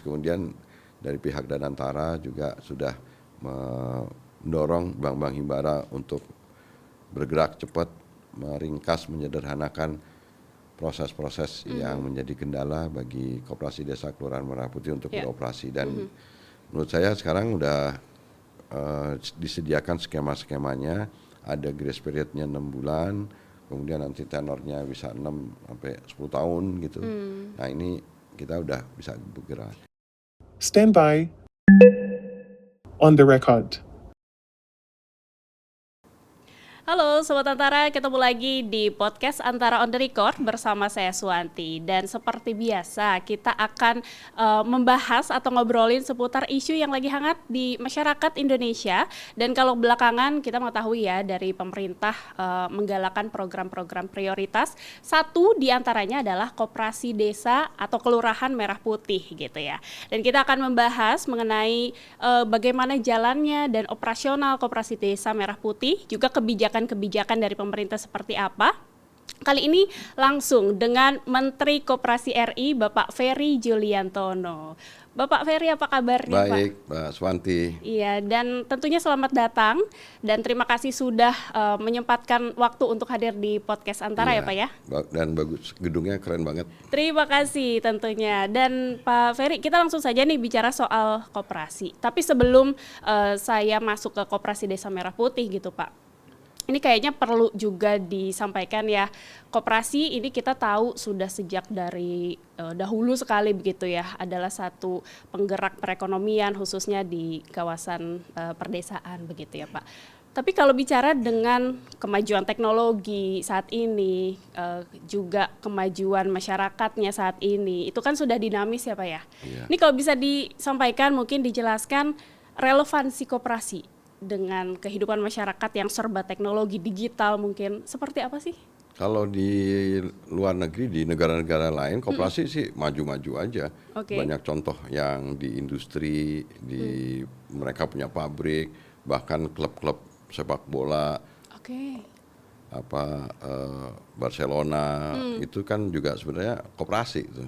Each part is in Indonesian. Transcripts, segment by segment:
kemudian dari pihak Danantara juga sudah mendorong bank-bank himbara untuk bergerak cepat, meringkas, menyederhanakan proses-proses yang menjadi kendala bagi Koperasi Desa Kelurahan Merah Putih untuk beroperasi. Dan menurut saya sekarang udah disediakan skema-skemanya, ada grace periodnya 6 bulan, kemudian nanti tenornya bisa 6 sampai 10 tahun gitu. Nah ini kita udah bisa bergerak. Stand by. On the record. Halo Sobat Antara, ketemu lagi di podcast Antara on the record bersama saya Suwanti. Dan seperti biasa kita akan membahas atau ngobrolin seputar isu yang lagi hangat di masyarakat Indonesia. Dan kalau belakangan kita mengetahui ya dari pemerintah menggalakkan program-program prioritas. Satu diantaranya adalah Koperasi Desa atau Kelurahan Merah Putih gitu ya. Dan kita akan membahas mengenai bagaimana jalannya dan operasional Koperasi Desa Merah Putih, juga kebijakan dari pemerintah seperti apa. Kali ini langsung dengan Menteri Koperasi RI Bapak Ferry Juliantono. Bapak Ferry, apa kabarnya Pak? Baik, Mbak Suwanti. Iya, dan tentunya selamat datang dan terima kasih sudah menyempatkan waktu untuk hadir di podcast Antara ya Pak ya. Dan bagus, gedungnya keren banget. Terima kasih tentunya. Dan Pak Ferry, kita langsung saja nih bicara soal koperasi. Tapi sebelum saya masuk ke Koperasi Desa Merah Putih gitu Pak, ini kayaknya perlu juga disampaikan ya, koperasi ini kita tahu sudah sejak dari dahulu sekali begitu ya, adalah satu penggerak perekonomian khususnya di kawasan perdesaan begitu ya Pak. Tapi kalau bicara dengan kemajuan teknologi saat ini, juga kemajuan masyarakatnya saat ini, itu kan sudah dinamis ya Pak ya. Ini kalau bisa disampaikan, mungkin dijelaskan relevansi koperasi dengan kehidupan masyarakat yang serba teknologi digital mungkin seperti apa sih? Kalau di luar negeri, di negara-negara lain, koperasi sih maju-maju aja. Banyak contoh yang di industri, mereka punya pabrik, bahkan klub-klub sepak bola, Barcelona, itu kan juga sebenarnya koperasi itu.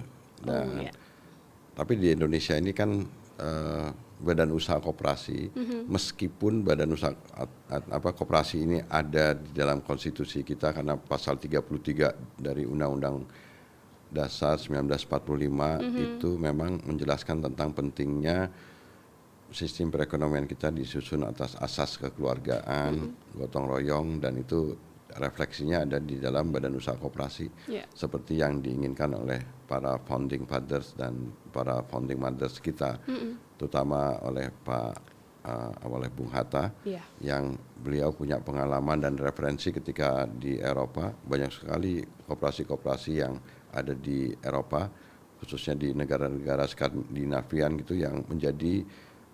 Tapi di Indonesia ini kan badan usaha koperasi, meskipun badan usaha koperasi ini ada di dalam konstitusi kita karena pasal 33 dari Undang-Undang Dasar 1945 itu memang menjelaskan tentang pentingnya sistem perekonomian kita disusun atas asas kekeluargaan, gotong royong, dan itu refleksinya ada di dalam badan usaha koperasi seperti yang diinginkan oleh para founding fathers dan para founding mothers kita, terutama oleh Bung Hatta, yang beliau punya pengalaman dan referensi ketika di Eropa. Banyak sekali koperasi-koperasi yang ada di Eropa, khususnya di negara-negara Skandinavian gitu, yang menjadi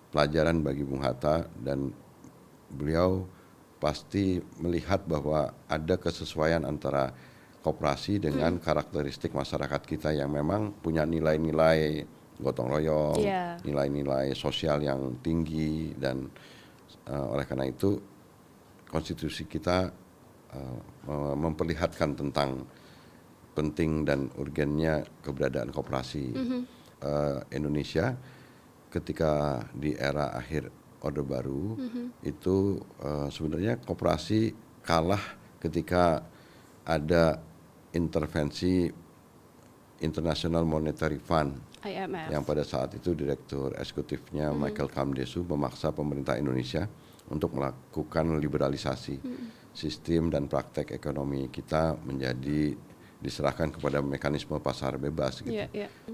pelajaran bagi Bung Hatta, dan beliau pasti melihat bahwa ada kesesuaian antara koperasi dengan karakteristik masyarakat kita yang memang punya nilai-nilai gotong royong, nilai-nilai sosial yang tinggi, dan oleh karena itu konstitusi kita memperlihatkan tentang penting dan urgennya keberadaan koperasi. Indonesia ketika di era akhir Orde Baru itu sebenarnya koperasi kalah ketika ada intervensi International Monetary Fund, IMF, yang pada saat itu direktur eksekutifnya Michael Kamdesu memaksa pemerintah Indonesia untuk melakukan liberalisasi sistem dan praktek ekonomi kita menjadi diserahkan kepada mekanisme pasar bebas gitu.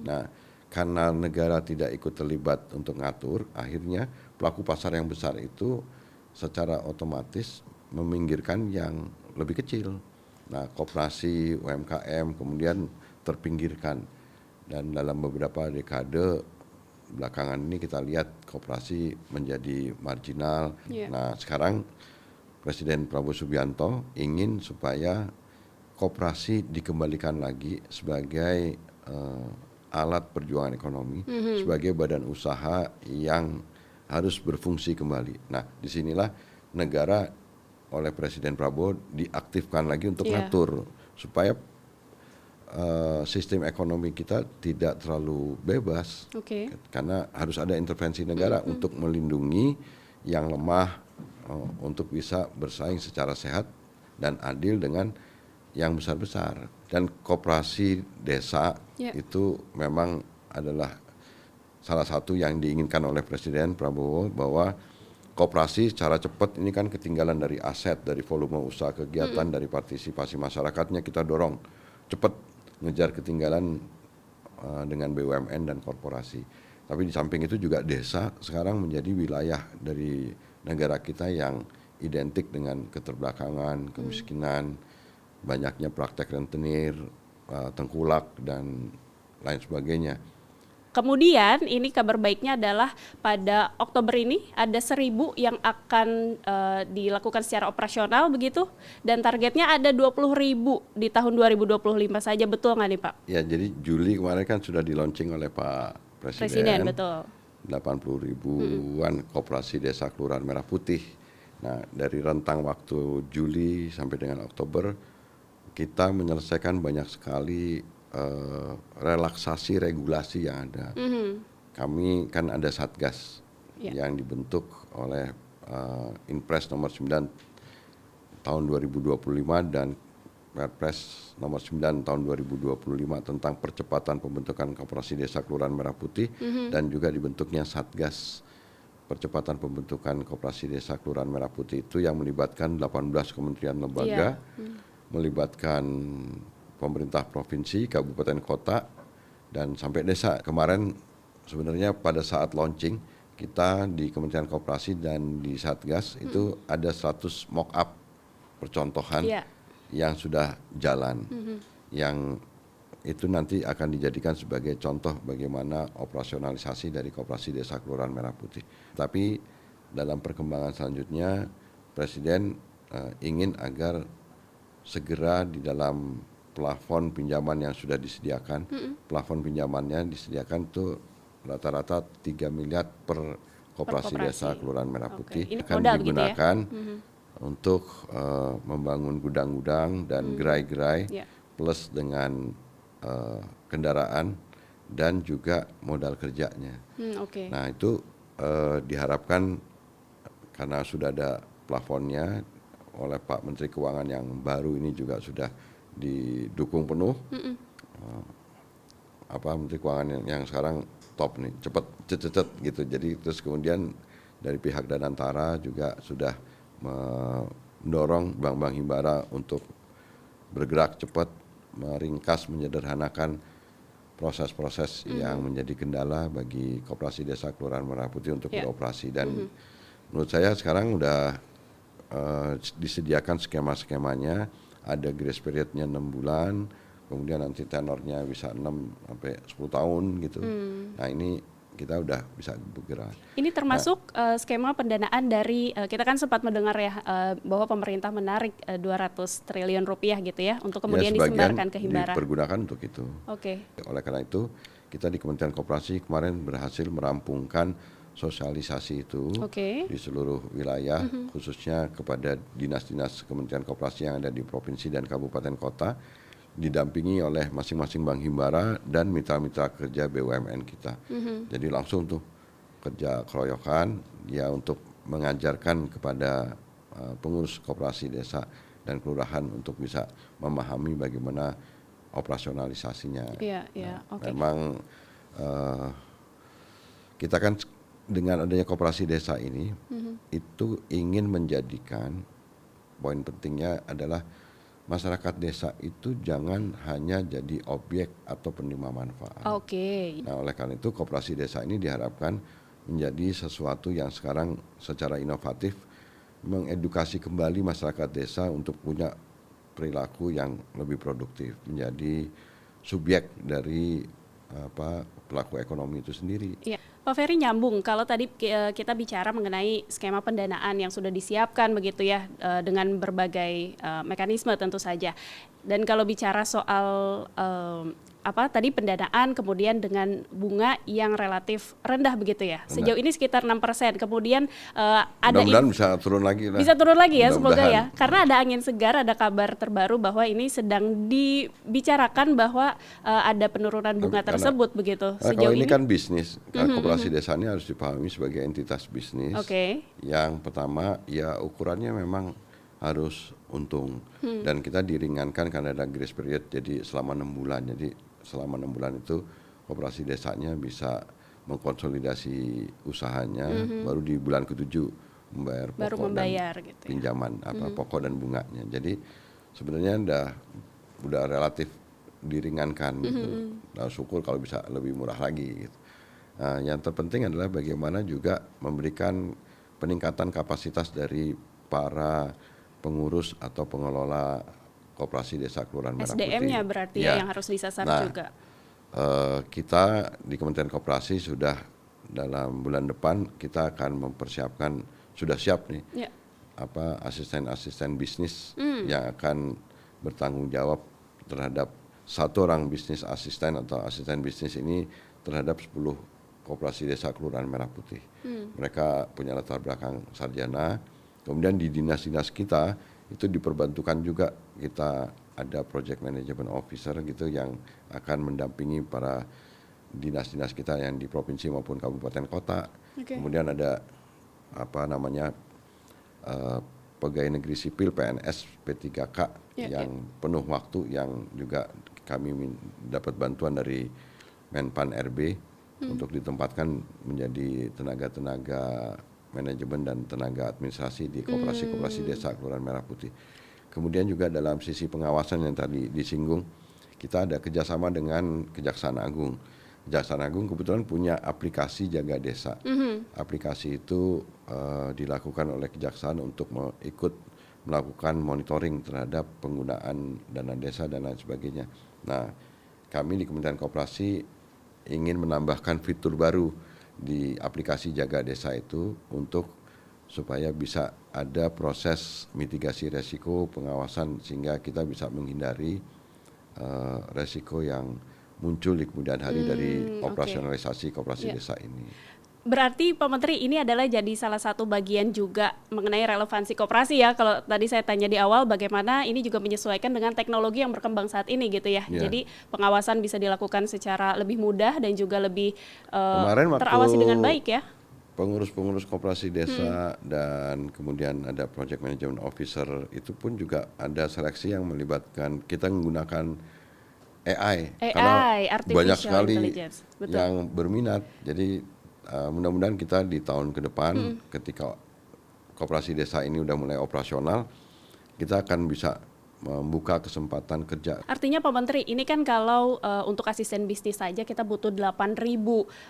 Nah, karena negara tidak ikut terlibat untuk ngatur, akhirnya pelaku pasar yang besar itu secara otomatis meminggirkan yang lebih kecil. Nah, koperasi, UMKM kemudian terpinggirkan, dan dalam beberapa dekade belakangan ini kita lihat koperasi menjadi marginal. Nah, sekarang Presiden Prabowo Subianto ingin supaya koperasi dikembalikan lagi sebagai alat perjuangan ekonomi, sebagai badan usaha yang harus berfungsi kembali. Nah, disinilah negara oleh Presiden Prabowo diaktifkan lagi untuk ngatur supaya sistem ekonomi kita tidak terlalu bebas, karena harus ada intervensi negara untuk melindungi yang lemah, untuk bisa bersaing secara sehat dan adil dengan yang besar-besar. Dan koperasi desa itu memang adalah salah satu yang diinginkan oleh Presiden Prabowo, bahwa koperasi secara cepat ini kan ketinggalan dari aset, dari volume usaha kegiatan, dari partisipasi masyarakatnya, kita dorong cepat ngejar ketinggalan dengan BUMN dan korporasi. Tapi di samping itu juga desa sekarang menjadi wilayah dari negara kita yang identik dengan keterbelakangan, kemiskinan, banyaknya praktek rentenir, tengkulak, dan lain sebagainya. Kemudian ini kabar baiknya adalah pada Oktober ini ada 1.000 yang akan dilakukan secara operasional begitu, dan targetnya ada 20.000 di tahun 2025 saja, betul nggak nih Pak? Ya, jadi Juli kemarin kan sudah di launching oleh Pak Presiden, betul. 80 ribuan koperasi desa Kelurahan Merah Putih. Nah, dari rentang waktu Juli sampai dengan Oktober, kita menyelesaikan banyak sekali relaksasi regulasi yang ada. Kami kan ada Satgas yang dibentuk oleh Inpres nomor 9 tahun 2025 dan Perpres nomor 9 tahun 2025 tentang percepatan pembentukan koperasi desa Kelurahan Merah Putih, dan juga dibentuknya Satgas percepatan pembentukan koperasi desa Kelurahan Merah Putih itu yang melibatkan 18 kementerian lembaga, melibatkan pemerintah provinsi, kabupaten, kota, dan sampai desa. Kemarin sebenarnya pada saat launching kita di Kementerian Koperasi dan di Satgas itu ada 100 mock-up percontohan yang sudah jalan, yang itu nanti akan dijadikan sebagai contoh bagaimana operasionalisasi dari koperasi desa Kelurahan Merah Putih. Tapi dalam perkembangan selanjutnya Presiden ingin agar segera di dalam plafon pinjaman yang sudah disediakan, plafon pinjamannya disediakan tuh rata-rata 3 miliar per koperasi desa Kelurahan Merah Putih, akan digunakan untuk membangun gudang-gudang dan gerai-gerai, plus dengan kendaraan dan juga modal kerjanya. Nah itu diharapkan karena sudah ada plafonnya oleh Pak Menteri Keuangan yang baru ini juga sudah didukung penuh. Menteri Keuangan yang sekarang top nih, cepet gitu. Jadi terus kemudian dari pihak Danantara juga sudah mendorong bank-bank himbara untuk bergerak cepat, meringkas, menyederhanakan proses-proses yang menjadi kendala bagi koperasi desa Kelurahan Merah Putih untuk beroperasi. Dan menurut saya sekarang udah disediakan skema-skemanya, ada grace periodnya 6 bulan, kemudian nanti tenornya bisa 6 sampai 10 tahun gitu. Nah ini kita udah bisa bergerak. Ini termasuk skema pendanaan dari, kita kan sempat mendengar ya bahwa pemerintah menarik 200 triliun rupiah gitu ya, untuk kemudian disebarkan ke himbara. Dipergunakan untuk itu. Oleh karena itu kita di Kementerian Koperasi kemarin berhasil merampungkan sosialisasi itu di seluruh wilayah, khususnya kepada dinas-dinas Kementerian Koperasi yang ada di provinsi dan kabupaten kota, didampingi oleh masing-masing bank himbara dan mitra-mitra kerja BUMN kita. Jadi langsung tuh kerja keroyokan ya untuk mengajarkan kepada pengurus koperasi desa dan kelurahan untuk bisa memahami bagaimana operasionalisasinya. Memang kita kan dengan adanya koperasi desa ini itu ingin menjadikan, poin pentingnya adalah masyarakat desa itu jangan hanya jadi objek atau penerima manfaat. Nah, oleh karena itu koperasi desa ini diharapkan menjadi sesuatu yang sekarang secara inovatif mengedukasi kembali masyarakat desa untuk punya perilaku yang lebih produktif, menjadi subjek dari pelaku ekonomi itu sendiri. Pak Ferry, nyambung kalau tadi kita bicara mengenai skema pendanaan yang sudah disiapkan begitu ya, dengan berbagai mekanisme tentu saja. Dan kalau bicara soal tadi pendanaan, kemudian dengan bunga yang relatif rendah begitu ya. Sejauh ini sekitar 6%. Kemudian ada Mudah-mudahan bisa turun lagi lah. bisa turun lagi ya, semoga Mudah-mudahan. ya. Karena ada angin segar, ada kabar terbaru bahwa ini sedang dibicarakan bahwa ada penurunan bunga tersebut begitu. Nah, Sejauh kalau ini ini kan bisnis, koperasi desa ini harus dipahami sebagai entitas bisnis. Oke. Yang pertama ya ukurannya memang harus untung dan kita diringankan karena ada grace period, jadi selama 6 bulan. Jadi selama 6 bulan itu koperasi desanya bisa mengkonsolidasi usahanya, baru di bulan ke-7 membayar baru pokok membayar dan gitu ya. pinjaman pokok dan bunganya. Jadi sebenarnya udah relatif diringankan gitu. Nah, syukur kalau bisa lebih murah lagi gitu. Nah, yang terpenting adalah bagaimana juga memberikan peningkatan kapasitas dari para pengurus atau pengelola koperasi desa Kelurahan Merah Putih. SDM-nya berarti ya yang harus disasar Nah, juga. Kita di Kementerian Koperasi sudah dalam bulan depan kita akan mempersiapkan, sudah siap nih, Ya. asisten-asisten bisnis yang akan bertanggung jawab terhadap satu orang bisnis asisten atau asisten bisnis ini terhadap 10 koperasi desa Kelurahan Merah Putih. Mereka punya latar belakang sarjana. Kemudian di dinas-dinas kita itu diperbantukan juga, kita ada project management officer gitu yang akan mendampingi para dinas-dinas kita yang di provinsi maupun kabupaten kota. Oke. Kemudian ada pegawai negeri sipil PNS P3K yang penuh waktu, yang juga kami dapat bantuan dari Menpan RB untuk ditempatkan menjadi tenaga-tenaga manajemen dan tenaga administrasi di koperasi-koperasi desa Kelurahan Merah Putih. Kemudian juga dalam sisi pengawasan yang tadi disinggung, kita ada kerjasama dengan Kejaksaan Agung. Kejaksaan Agung kebetulan punya aplikasi Jaga Desa. Aplikasi itu dilakukan oleh Kejaksaan untuk ikut melakukan monitoring terhadap penggunaan dana desa dan lain sebagainya. Nah, kami di Kementerian Koperasi ingin menambahkan fitur baru di aplikasi Jaga Desa itu supaya bisa ada proses mitigasi resiko pengawasan sehingga kita bisa menghindari resiko yang muncul di kemudian hari dari operasionalisasi koperasi desa ini. Berarti Pak Menteri, ini adalah jadi salah satu bagian juga mengenai relevansi koperasi ya. Kalau tadi saya tanya di awal bagaimana ini juga menyesuaikan dengan teknologi yang berkembang saat ini gitu ya. Jadi pengawasan bisa dilakukan secara lebih mudah dan juga lebih terawasi dengan baik ya. Pengurus-pengurus koperasi desa dan kemudian ada project management officer itu pun juga ada seleksi yang melibatkan, kita menggunakan AI karena banyak sekali yang berminat. Jadi mudah-mudahan kita di tahun ke depan ketika koperasi desa ini udah mulai operasional, kita akan bisa membuka kesempatan kerja. Artinya Pak Menteri, ini kan kalau untuk asisten bisnis saja kita butuh 8.000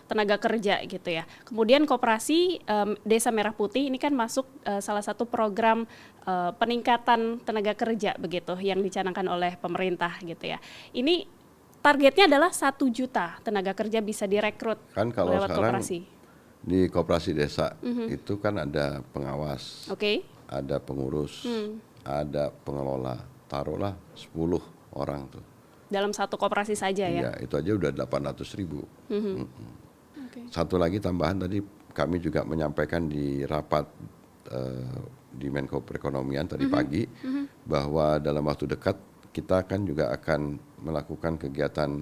tenaga kerja gitu ya. Kemudian koperasi Desa Merah Putih ini kan masuk salah satu program peningkatan tenaga kerja begitu yang dicanangkan oleh pemerintah gitu ya. Ini targetnya adalah 1 juta tenaga kerja bisa direkrut kan kalau lewat sekarang koperasi. Di koperasi desa itu kan ada pengawas, ada pengurus, ada pengelola. Taruhlah 10 orang tuh. Dalam satu koperasi saja ya? Iya, itu aja udah 800.000. Satu lagi tambahan tadi kami juga menyampaikan di rapat di Menko Perekonomian tadi pagi bahwa dalam waktu dekat kita kan juga akan melakukan kegiatan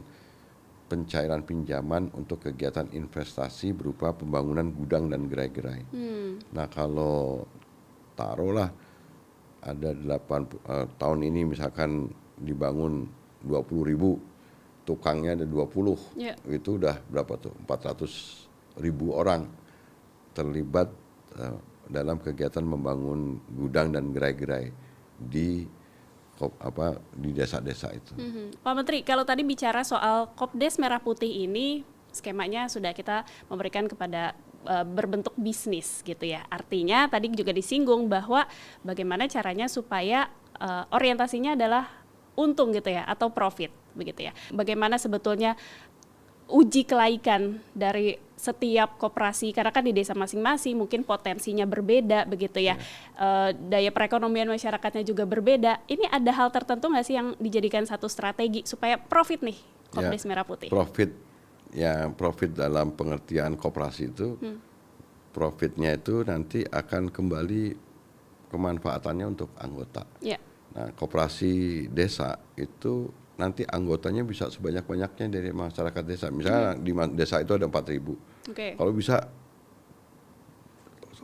pencairan pinjaman untuk kegiatan investasi berupa pembangunan gudang dan gerai-gerai. Nah, kalau taruhlah ada tahun ini misalkan dibangun 20.000, tukangnya ada 20, itu udah berapa tuh? 400.000 orang terlibat dalam kegiatan membangun gudang dan gerai-gerai di desa-desa itu. Pak Menteri, kalau tadi bicara soal Kopdes Merah Putih ini, skemanya sudah kita memberikan kepada berbentuk bisnis gitu ya. Artinya tadi juga disinggung bahwa bagaimana caranya supaya orientasinya adalah untung gitu ya, atau profit begitu ya. Bagaimana sebetulnya uji kelaikan dari setiap koperasi, karena kan di desa masing-masing mungkin potensinya berbeda begitu ya. Daya perekonomian masyarakatnya juga berbeda. Ini ada hal tertentu nggak sih yang dijadikan satu strategi supaya profit nih Kopdes Merah Putih. Profit dalam pengertian koperasi itu, profitnya itu nanti akan kembali kemanfaatannya untuk anggota. Ya. Nah, koperasi desa itu nanti anggotanya bisa sebanyak-banyaknya dari masyarakat desa. Misalnya di desa itu ada 4.000. Kalau bisa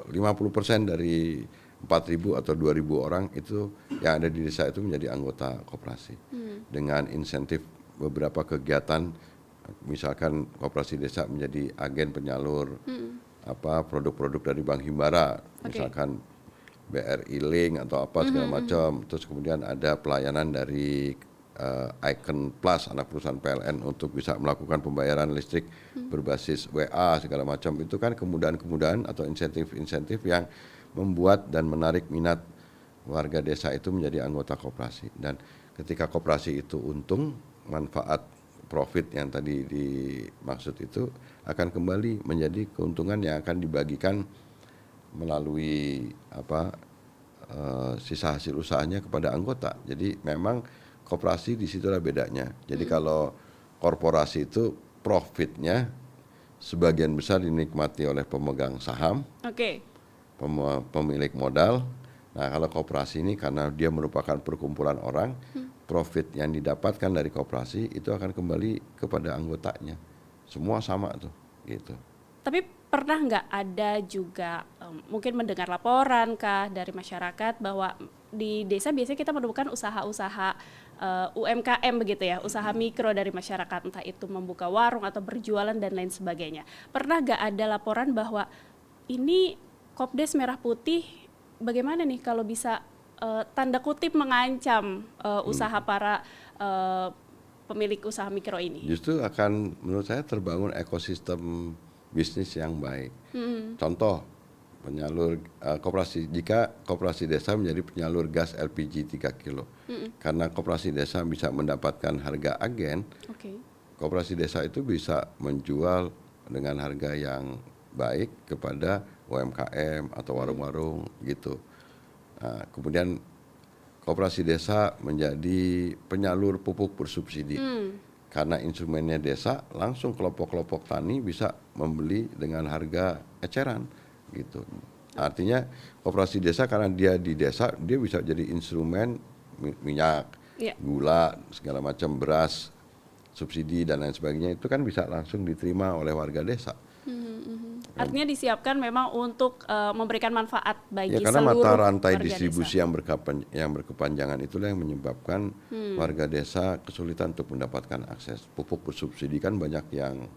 50% dari 4.000 atau 2.000 orang itu yang ada di desa itu menjadi anggota koperasi. Dengan insentif beberapa kegiatan, misalkan koperasi desa menjadi agen penyalur produk-produk dari Bank Himbara, misalkan BRI Link atau apa segala macam. Terus kemudian ada pelayanan dari Icon Plus, anak perusahaan PLN, untuk bisa melakukan pembayaran listrik berbasis WA segala macam. Itu kan kemudahan-kemudahan atau insentif-insentif yang membuat dan menarik minat warga desa itu menjadi anggota koperasi. Dan ketika koperasi itu untung, manfaat profit yang tadi dimaksud itu akan kembali menjadi keuntungan yang akan dibagikan melalui sisa hasil usahanya kepada anggota. Jadi memang koperasi di situlah bedanya. Jadi kalau korporasi itu profitnya sebagian besar dinikmati oleh pemegang saham, pemilik modal. Nah, kalau koperasi ini karena dia merupakan perkumpulan orang, profit yang didapatkan dari koperasi itu akan kembali kepada anggotanya. Semua sama tuh, gitu. Tapi pernah nggak ada juga mungkin mendengar laporan kah dari masyarakat bahwa di desa biasanya kita menemukan usaha-usaha UMKM begitu ya, usaha mikro dari masyarakat, entah itu membuka warung atau berjualan dan lain sebagainya. Pernah nggak ada laporan bahwa ini Kopdes Merah Putih bagaimana nih kalau bisa tanda kutip mengancam usaha para pemilik usaha mikro ini? Justru akan menurut saya terbangun ekosistem bisnis yang baik. Contoh penyalur koperasi, jika koperasi desa menjadi penyalur gas LPG 3 kilo, karena koperasi desa bisa mendapatkan harga agen, koperasi desa itu bisa menjual dengan harga yang baik kepada UMKM atau warung-warung gitu. Nah, kemudian koperasi desa menjadi penyalur pupuk bersubsidi. Karena instrumennya desa, langsung kelompok-kelompok tani bisa membeli dengan harga eceran gitu. Artinya koperasi desa karena dia di desa, dia bisa jadi instrumen minyak, gula, segala macam, beras, subsidi dan lain sebagainya, itu kan bisa langsung diterima oleh warga desa. Artinya disiapkan memang untuk memberikan manfaat bagi karena seluruh mata rantai warga distribusi desa. yang berkepanjangan itulah yang menyebabkan warga desa kesulitan untuk mendapatkan akses pupuk bersubsidi, kan banyak yang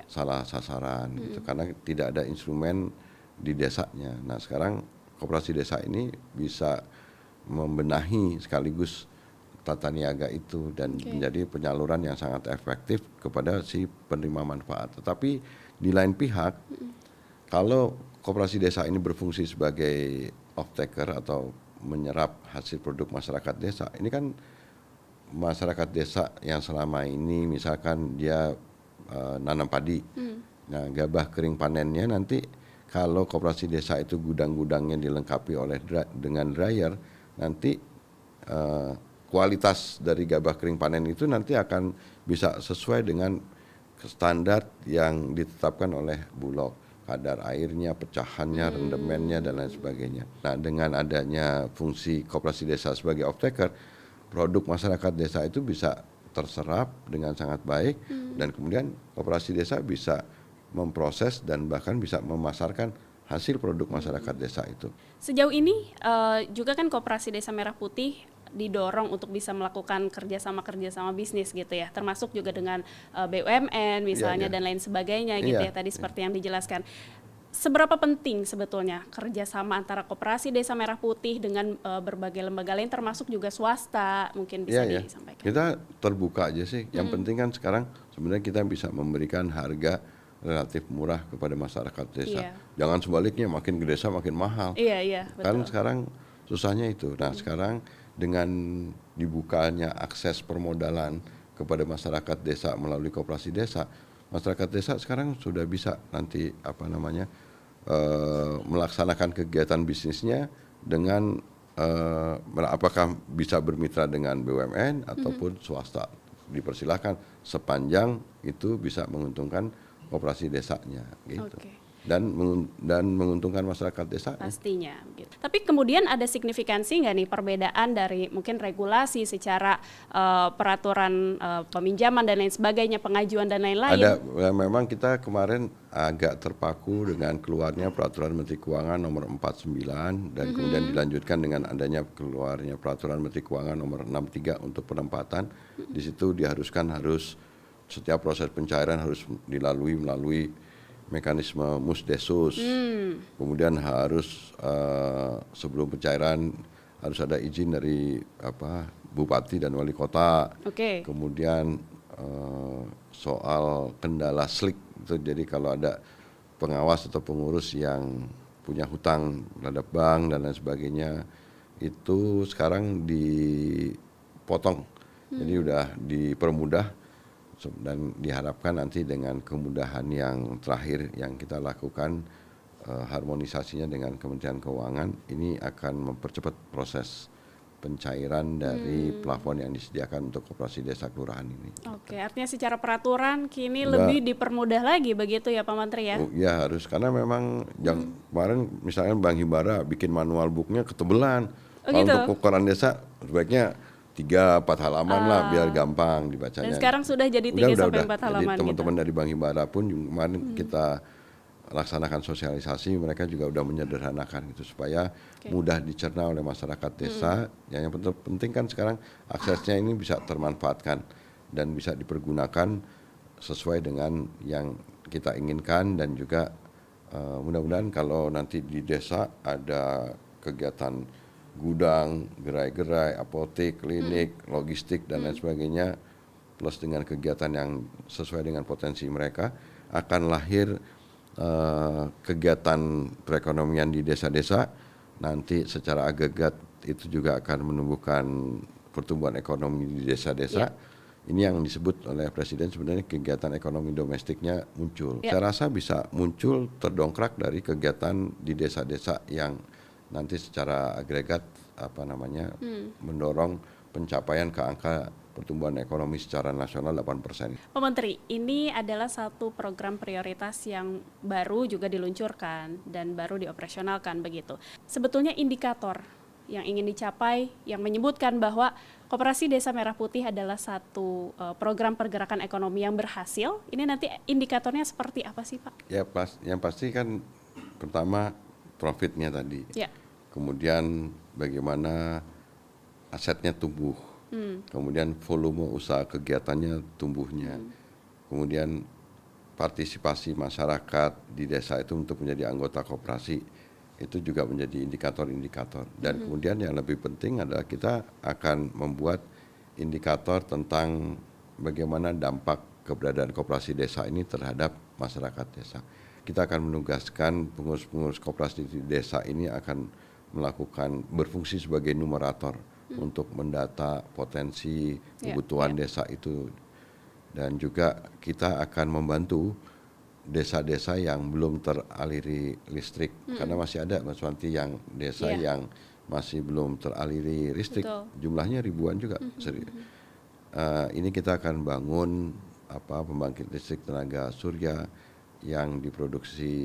salah sasaran gitu, karena tidak ada instrumen di desanya. Nah, sekarang koperasi desa ini bisa membenahi sekaligus tata niaga itu dan menjadi penyaluran yang sangat efektif kepada si penerima manfaat. Tetapi di lain pihak, kalau koperasi desa ini berfungsi sebagai off-taker atau menyerap hasil produk masyarakat desa, ini kan masyarakat desa yang selama ini misalkan dia nanam padi, nah gabah kering panennya nanti kalau koperasi desa itu gudang-gudangnya dilengkapi dengan dryer, nanti kualitas dari gabah kering panen itu nanti akan bisa sesuai dengan standar yang ditetapkan oleh Bulog, kadar airnya, pecahannya, rendemennya dan lain sebagainya. Nah, dengan adanya fungsi koperasi desa sebagai off-taker, produk masyarakat desa itu bisa terserap dengan sangat baik dan kemudian koperasi desa bisa memproses dan bahkan bisa memasarkan hasil produk masyarakat desa itu. Sejauh ini juga kan Koperasi Desa Merah Putih didorong untuk bisa melakukan kerjasama bisnis gitu ya, termasuk juga dengan BUMN misalnya dan lain sebagainya gitu ya, tadi seperti yang dijelaskan. Seberapa penting sebetulnya kerjasama antara Koperasi Desa Merah Putih dengan berbagai lembaga lain termasuk juga swasta, mungkin bisa disampaikan? Kita terbuka aja sih, yang penting kan sekarang sebenarnya kita bisa memberikan harga relatif murah kepada masyarakat desa. Jangan sebaliknya, makin ke desa makin mahal. Betul. Kan sekarang susahnya itu. Nah, sekarang dengan dibukanya akses permodalan kepada masyarakat desa melalui koperasi desa, masyarakat desa sekarang sudah bisa nanti melaksanakan kegiatan bisnisnya dengan apakah bisa bermitra dengan BUMN ataupun swasta dipersilahkan sepanjang itu bisa menguntungkan koperasi desanya gitu. Oke. Dan menguntungkan masyarakat desa. Pastinya gitu. Tapi kemudian ada signifikansi nggak nih perbedaan dari mungkin regulasi secara peraturan peminjaman dan lain sebagainya, pengajuan dan lain-lain? Ada, memang kita kemarin agak terpaku dengan keluarnya peraturan Menteri Keuangan nomor 49 dan kemudian dilanjutkan dengan adanya keluarnya peraturan Menteri Keuangan nomor 63 untuk penempatan. Di situ diharuskan harus setiap proses pencairan harus melalui mekanisme musdesus, kemudian harus sebelum pencairan harus ada izin dari bupati dan wali kota. Oke. Kemudian soal kendala slik, itu jadi kalau ada pengawas atau pengurus yang punya hutang terhadap bank dan lain sebagainya itu sekarang dipotong, jadi udah dipermudah. Dan diharapkan nanti dengan kemudahan yang terakhir yang kita lakukan harmonisasinya dengan Kementerian Keuangan ini akan mempercepat proses pencairan dari plafon yang disediakan untuk koperasi desa kelurahan ini. Oke, artinya secara peraturan kini lebih dipermudah lagi begitu ya Pak Menteri ya? Oh, ya harus, karena memang yang kemarin misalnya Bank Himbara bikin manual booknya ketebelan. Oh, Kalau gitu? untuk ukuran desa sebaiknya 3-4 halaman lah biar gampang dibacanya. Dan sekarang sudah jadi 3-4 halaman. Jadi teman-teman gitu. dari Bank Himbara pun kemarin kita laksanakan sosialisasi, mereka juga udah menyederhanakan gitu supaya mudah dicerna oleh masyarakat desa. Yang penting kan sekarang aksesnya ini bisa termanfaatkan dan bisa dipergunakan sesuai dengan yang kita inginkan, dan juga mudah-mudahan kalau nanti di desa ada kegiatan gudang, gerai-gerai, apotek, klinik, logistik dan lain sebagainya, plus dengan kegiatan yang sesuai dengan potensi mereka, akan lahir kegiatan perekonomian di desa-desa. Nanti secara agregat itu juga akan menumbuhkan pertumbuhan ekonomi di desa-desa. Ini yang disebut oleh Presiden sebenarnya kegiatan ekonomi domestiknya muncul. Saya rasa bisa muncul terdongkrak dari kegiatan di desa-desa yang nanti secara agregat mendorong pencapaian ke angka pertumbuhan ekonomi secara nasional 8%. Pak Menteri, ini adalah satu program prioritas yang baru juga diluncurkan dan baru dioperasionalkan begitu. Sebetulnya indikator yang ingin dicapai yang menyebutkan bahwa Koperasi Desa Merah Putih adalah satu program pergerakan ekonomi yang berhasil. Ini nanti indikatornya seperti apa sih Pak? Ya yang pasti kan pertama profitnya tadi. Ya. Kemudian bagaimana asetnya tumbuh, kemudian volume usaha kegiatannya tumbuhnya, kemudian partisipasi masyarakat di desa itu untuk menjadi anggota koperasi itu juga menjadi indikator-indikator. Dan kemudian yang lebih penting adalah kita akan membuat indikator tentang bagaimana dampak keberadaan koperasi desa ini terhadap masyarakat desa. Kita akan menugaskan pengurus-pengurus koperasi di desa ini akan berfungsi sebagai numerator untuk mendata potensi kebutuhan desa itu, dan juga kita akan membantu desa-desa yang belum teraliri listrik, karena masih ada Mas Wanti yang desa yang masih belum teraliri listrik. Betul. Jumlahnya ribuan juga. Ini kita akan bangun pembangkit listrik tenaga surya yang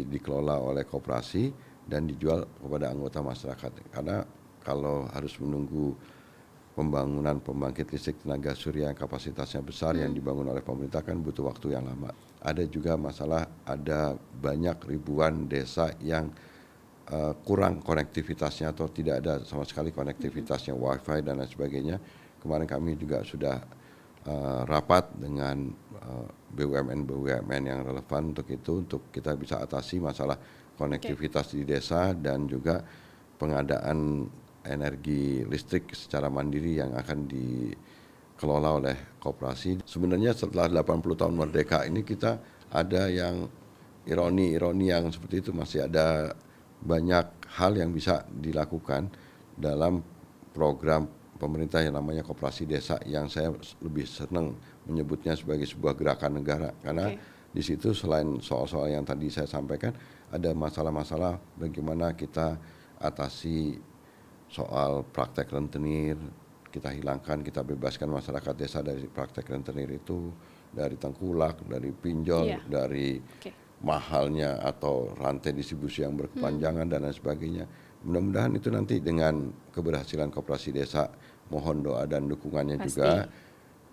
dikelola oleh koperasi dan dijual kepada anggota masyarakat. Karena kalau harus menunggu pembangunan pembangkit listrik tenaga surya yang kapasitasnya besar yang dibangun oleh pemerintah kan butuh waktu yang lama. Ada juga masalah, ada banyak ribuan desa yang kurang konektivitasnya atau tidak ada sama sekali konektivitasnya, wifi dan lain sebagainya. Kemarin kami juga sudah rapat dengan BUMN yang relevan untuk itu, untuk kita bisa atasi masalah konektivitas di desa dan juga pengadaan energi listrik secara mandiri yang akan dikelola oleh koperasi. Sebenarnya setelah 80 tahun merdeka ini kita ada yang ironi yang seperti itu, masih ada banyak hal yang bisa dilakukan dalam program pemerintah yang namanya Koperasi Desa, yang saya lebih senang menyebutnya sebagai sebuah gerakan negara, karena di situ selain soal-soal yang tadi saya sampaikan, ada masalah-masalah bagaimana kita atasi soal praktek rentenir, kita hilangkan, kita bebaskan masyarakat desa dari praktek rentenir itu, dari tengkulak, dari pinjol, Iya. dari mahalnya atau rantai distribusi yang berkepanjangan dan lain sebagainya. Mudah-mudahan itu nanti dengan keberhasilan koperasi desa, mohon doa dan dukungannya Pasti. juga,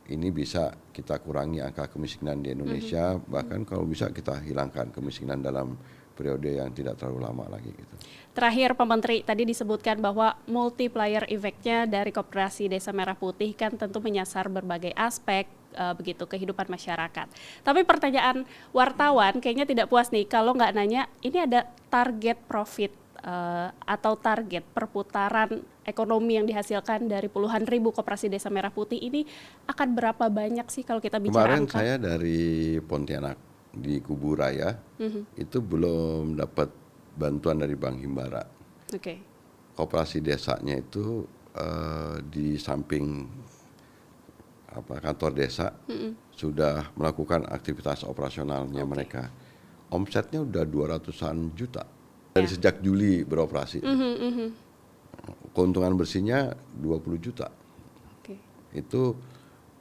ini bisa kita kurangi angka kemiskinan di Indonesia, bahkan kalau bisa kita hilangkan kemiskinan dalam periode yang tidak terlalu lama lagi gitu. Terakhir Pak Menteri, tadi disebutkan bahwa multiplier efeknya dari Koperasi Desa Merah Putih kan tentu menyasar berbagai aspek begitu kehidupan masyarakat. Tapi pertanyaan wartawan kayaknya tidak puas nih kalau nggak nanya ini ada target profit atau target perputaran ekonomi yang dihasilkan dari puluhan ribu Koperasi Desa Merah Putih ini akan berapa banyak sih kalau kita bicara Kemarin angka? saya dari Pontianak di Kubu Raya itu belum dapat bantuan dari Bank Himbara. Oke. Koperasi desanya itu di samping kantor desa sudah melakukan aktivitas operasionalnya mereka. Omsetnya udah 200-an juta dari sejak Juli beroperasi. Keuntungan bersihnya 20 juta. Oke. Itu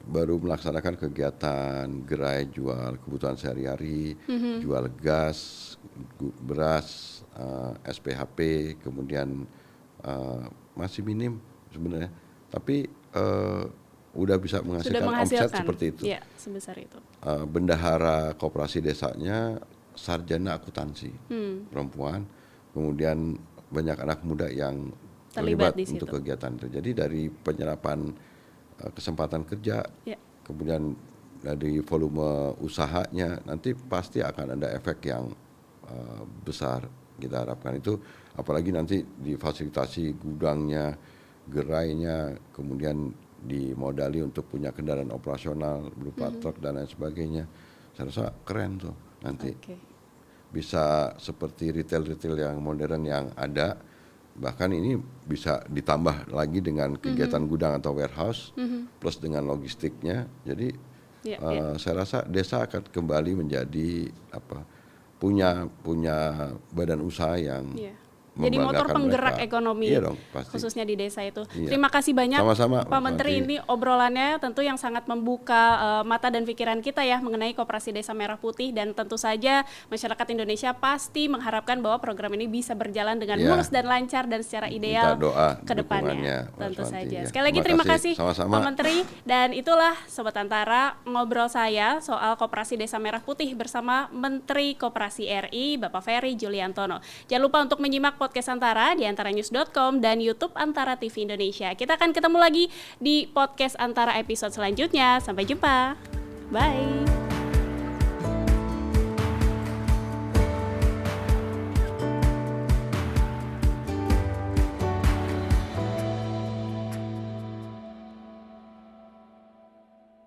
baru melaksanakan kegiatan gerai jual kebutuhan sehari-hari, jual gas, beras, SPHP, kemudian masih minim sebenarnya, tapi udah bisa Sudah menghasilkan omset menghasilkan. seperti itu. Iya, sebesar itu. Bendahara koperasi desanya sarjana akuntansi perempuan, kemudian banyak anak muda yang Terlibat terlibat di situ. untuk kegiatan itu. Jadi dari penyerapan kesempatan kerja, Ya. kemudian dari volume usahanya, nanti pasti akan ada efek yang besar kita harapkan itu, apalagi nanti difasilitasi gudangnya, gerainya, kemudian dimodali untuk punya kendaraan operasional berupa truk dan lain sebagainya. Saya rasa keren tuh nanti. Oke. Bisa seperti retail-retail yang modern yang ada, bahkan ini bisa ditambah lagi dengan kegiatan gudang atau warehouse plus dengan logistiknya. Jadi saya rasa desa akan kembali menjadi punya badan usaha yang jadi motor membanggakan penggerak mereka. ekonomi, Iya dong, pasti. khususnya di desa itu. Iya. Terima kasih banyak Sama-sama, Pak Menteri, Nanti. ini obrolannya tentu yang sangat membuka mata dan pikiran kita ya mengenai Koperasi Desa Merah Putih, dan tentu saja masyarakat Indonesia pasti mengharapkan bahwa program ini bisa berjalan dengan Iya. mulus dan lancar dan secara ideal Minta doa, ke depannya. dukungannya, Tentu Mas saja. Wanti, ya. Sekali lagi terima kasih Sama-sama. Pak Menteri, dan itulah Sobat Antara ngobrol saya soal Koperasi Desa Merah Putih bersama Menteri Koperasi RI Bapak Ferry Juliantono. Jangan lupa untuk menyimak podcast Antara di antaranews.com dan YouTube Antara TV Indonesia. Kita akan ketemu lagi di podcast Antara episode selanjutnya. Sampai jumpa. Bye.